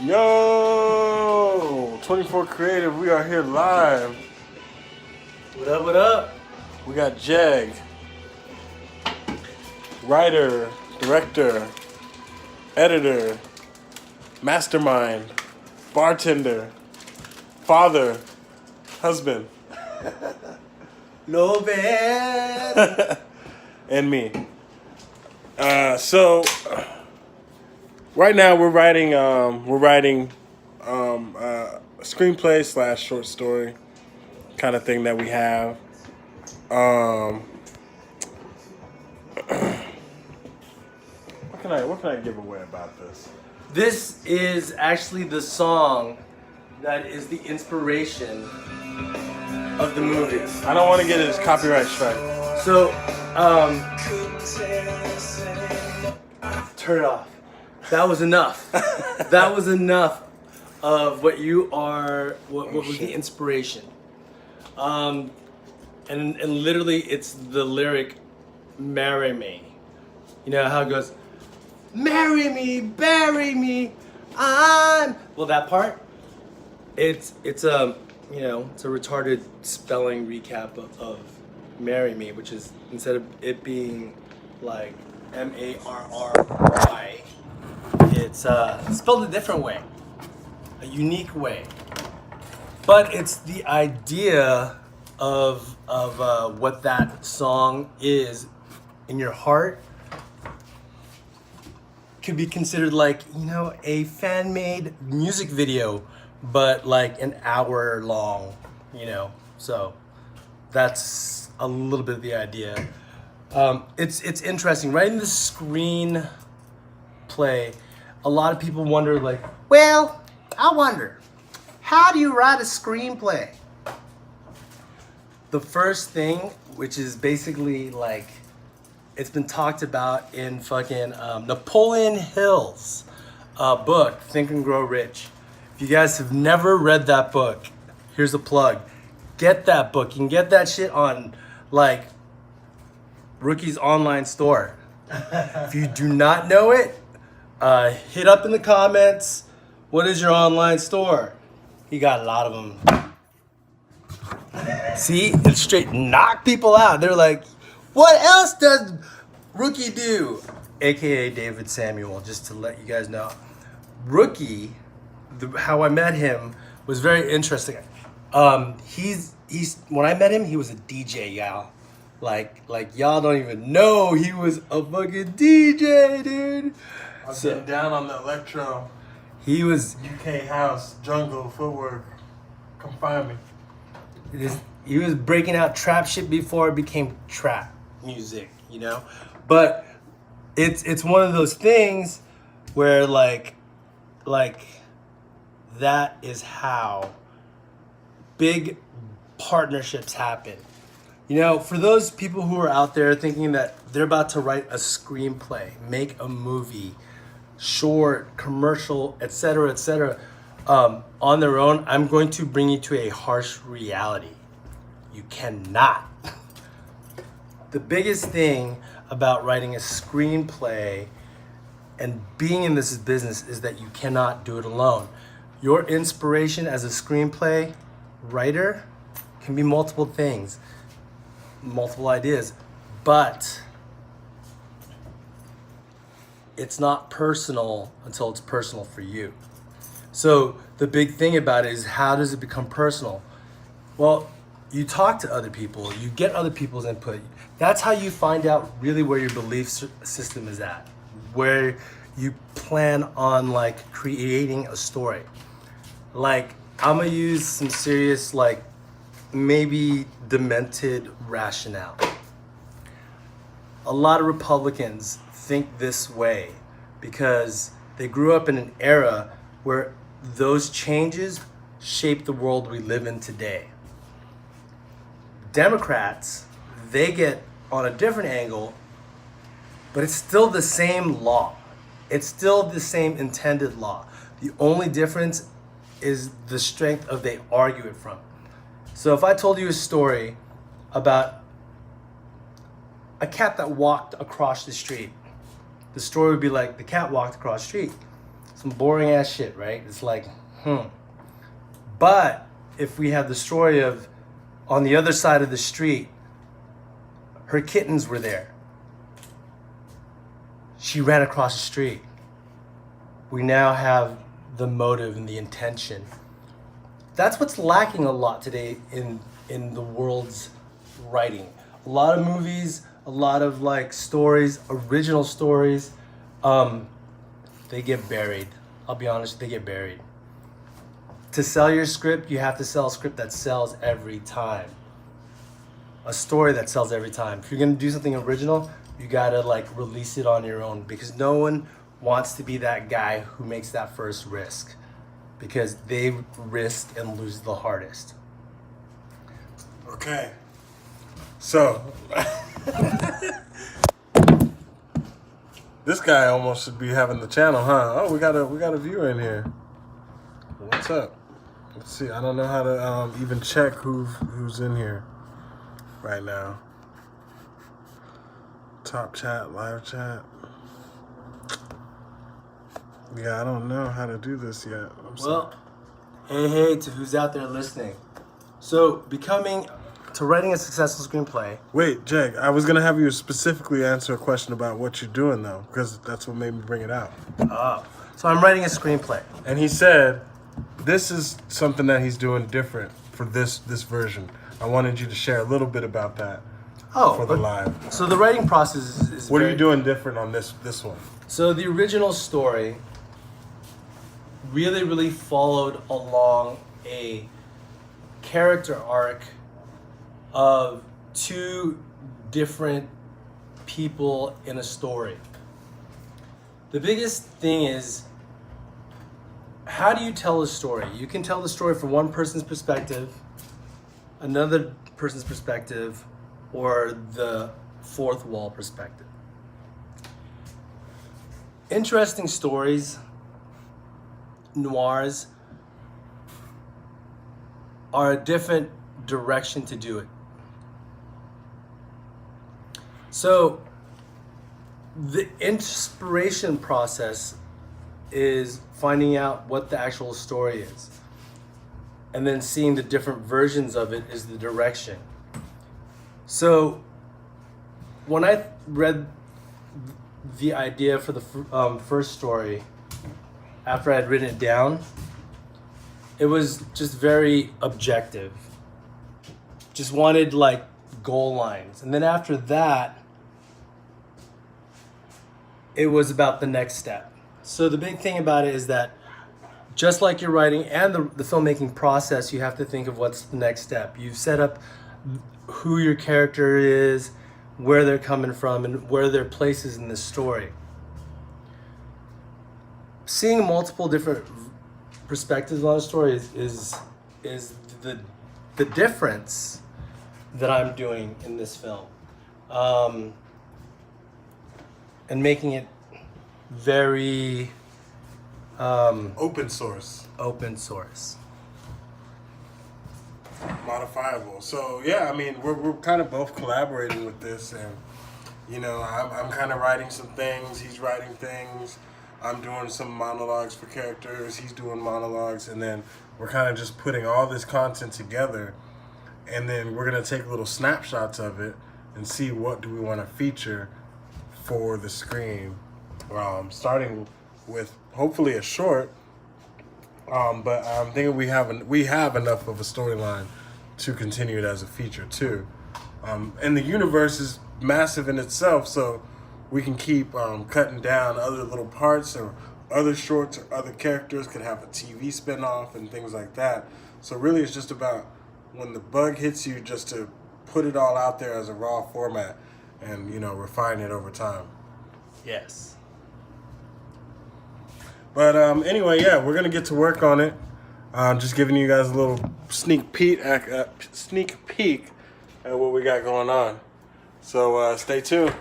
Yo, 24 Creative, we are here live. What up, what up? We got Jeg, writer, director, editor, mastermind, bartender, father, husband, No bad. and me. So right now we're writing a screenplay / short story kind of thing that we have. What can I give away about this? This is actually the song that is the inspiration of the movie. I don't want to get his copyright strike. So, turn it off. That was enough. That was enough of what you are. What was the inspiration? And literally, it's the lyric, "Marry me." You know how it goes, "Marry me, bury me, I'm." Well, that part. It's a retarded spelling recap of "marry me," which is, instead of it being like MARRY, it's spelled a different way, a unique way. But it's the idea of what that song is in your heart. Could be considered like, a fan-made music video, but like an hour long, So that's a little bit of the idea. It's interesting. Writing the screenplay, a lot of people wonder, like, well, I wonder, how do you write a screenplay? The first thing, which is basically like, it's been talked about in fucking Napoleon Hill's book, Think and Grow Rich. If you guys have never read that book, here's a plug. Get that book. You can get that shit on like Rookie's online store. If you do not know it, hit up in the comments. What is your online store? He got a lot of them. See, it straight knock people out. They're like, what else does Rookie do? AKA David Samuel, just to let you guys know. Rookie, how I met him was very interesting. He's when I met him, he was a DJ, y'all. Like y'all don't even know he was a fucking DJ, dude. I've been down on the electro. He was UK house, jungle, footwork. Come find me. He was breaking out trap shit before it became trap music, But it's one of those things where like that is how big partnerships happen. For those people who are out there thinking that they're about to write a screenplay, make a movie, short, commercial, etc., on their own, I'm going to bring you to a harsh reality. You cannot. The biggest thing about writing a screenplay and being in this business is that you cannot do it alone. Your inspiration as a screenplay writer can be multiple things, multiple ideas, but it's not personal until it's personal for you. So the big thing about it is, how does it become personal? Well, you talk to other people, you get other people's input. That's how you find out really where your belief system is at, where you plan on like creating a story. Like, I'm gonna use some serious, like, maybe demented rationale. A lot of Republicans think this way because they grew up in an era where those changes shape the world we live in today. Democrats, they get on a different angle, but it's still the same law. It's still the same intended law. The only difference is the strength of they argue it from. So if I told you a story about a cat that walked across the street, the story would be like, the cat walked across the street. some boring ass shit, right? It's like, But if we have the story of on the other side of the street, her kittens were there. She ran across the street. We now have the motive and the intention. That's what's lacking a lot today in the world's writing. A lot of movies, a lot of like stories, original stories, they get buried. I'll be honest, they get buried. To sell your script, you have to sell a script that sells every time. A story that sells every time. If you're gonna do something original, you gotta like release it on your own, because no one wants to be that guy who makes that first risk, because they risk and lose the hardest. Okay. So this guy almost should be having the channel, huh? Oh, we got a viewer in here. What's up? Let's see. I don't know how to even check who's in here right now. Top chat, live chat. Yeah, I don't know how to do this yet. Well, hey to who's out there listening. So writing a successful screenplay. Wait, Jake, I was gonna have you specifically answer a question about what you're doing though, because that's what made me bring it out. Oh, so I'm writing a screenplay. And he said this is something that he's doing different for this version. I wanted you to share a little bit about that for the live. So the writing process is What are you doing different on this one? So the original story really followed along a character arc of two different people in a story. The biggest thing is, how do you tell a story? You can tell the story from one person's perspective, another person's perspective, or the fourth wall perspective. Interesting stories, noirs, are a different direction to do it. So the inspiration process is finding out what the actual story is, and then seeing the different versions of it is the direction. So when I read the idea for the first story, after I had written it down, it was just very objective. Just wanted like goal lines. And then after that, it was about the next step. So the big thing about it is that just like your writing and the filmmaking process, you have to think of what's the next step. You've set up who your character is, where they're coming from, and where their place is in the story. Seeing multiple different perspectives on a story is the difference that I'm doing in this film, and making it very Open source. Modifiable. So yeah, I mean we're kind of both collaborating with this, and you know I'm kind of writing some things, he's writing things, I'm doing some monologues for characters, he's doing monologues, and then we're kind of just putting all this content together, and then we're gonna take little snapshots of it and see what do we want to feature for the screen, starting with hopefully a short. But I'm thinking we have enough of a storyline to continue it as a feature too. And the universe is massive in itself, so we can keep cutting down other little parts or other shorts or other characters could have a TV spinoff and things like that. So really it's just about when the bug hits you, just to put it all out there as a raw format and, you know, refine it over time. yes. But anyway, yeah, we're gonna get to work on it. Just giving you guys a little sneak peek at what we got going on. So stay tuned.